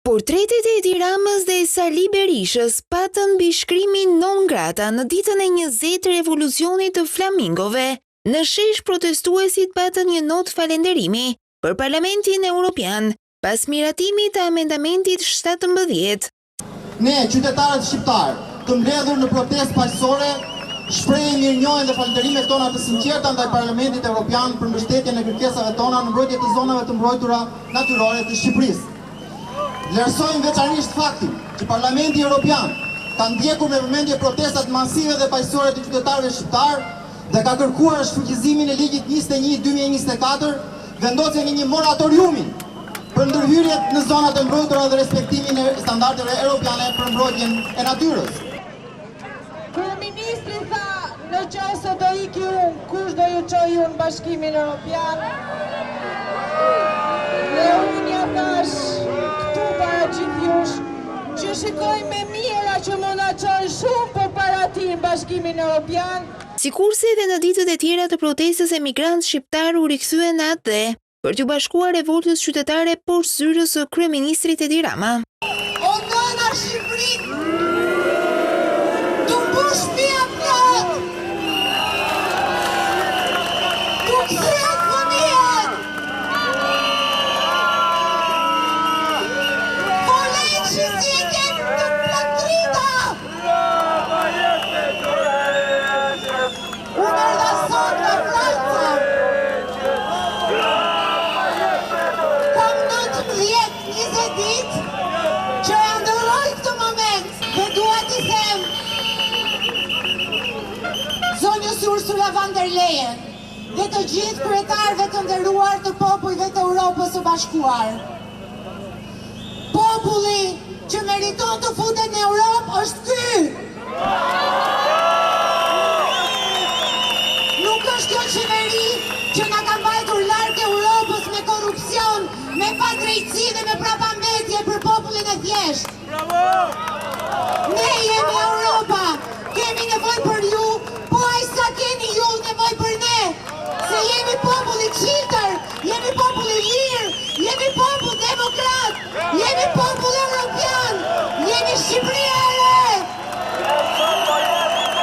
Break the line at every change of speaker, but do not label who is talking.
Portretet e Edi Ramës dhe Sali Berishës patën mbi shkrimin non grata në ditën e 20 të revolucionit të flamingove. Në shesh protestuesit patën një notë falënderimi për Parlamentin Evropian pas miratimit të amendamentit 17.
Ne, qytetarët shqiptarë, të mbledhur në protestë paqësore, shprehim mirënjohjen dhe falënderimet tona të sinqerta ndaj Parlamentit Evropian për mbështetjen e kërkesave tona në mbrojtje të zonave të mbrojtura natyrore të Shqipërisë. Vlerësojmë veçanërisht faktin që Parlamenti Evropian ka ndjekur me vëmendje protestat masive dhe paqësore të qytetarëve shqiptar dhe ka kërkuar shfuqizimin e ligjit 21/2024, vendosjen e një moratoriumi për ndërhyrjet në zonat e mbrojtura dhe respektimin e standardeve europiane për mbrojtjen e natyrës.
Kryeministri tha, në qoftë do iki unë, kush do ju çojë unë Bashkimin Evropian? Dhe unë ja thash këtu para gjithë jush, që shikoj me mira që më na çojnë shumë për para ti në Bashkimin Evropian.
Sikurse edhe në ditët e tjera të protestës e migrantë shqiptar u rikthyen në atë për t'u bashkuar revoltës qytetare poshtë zyrës së kryeministrit Edi Rama.
O nëna Shqipërit, të mbush mia plot, të kthejt fëmijën, volejt që si e kemë të platrita. Unë erdha sot nga Franca. Kam 19-20 ditë që e ndërroj këtë moment dhe dua t'i them zonjës Ursula von der Leyen dhe të gjithë kryetarëve të nderuar të popujve të Europës së Bashkuar. Populli që meriton të futet në Europë është ky. Nuk është kjo qeveri që na ka mbajtur larg Europës me korrupsion, me padrejtësi dhe me prapametje për popullin e thjeshtë. Ne jemi Europa, kemi nevojë për ju, po aq sa keni ju nevojë për ne. Se jemi popull i çiltër, jemi popull i lirë, jemi popull demokrat,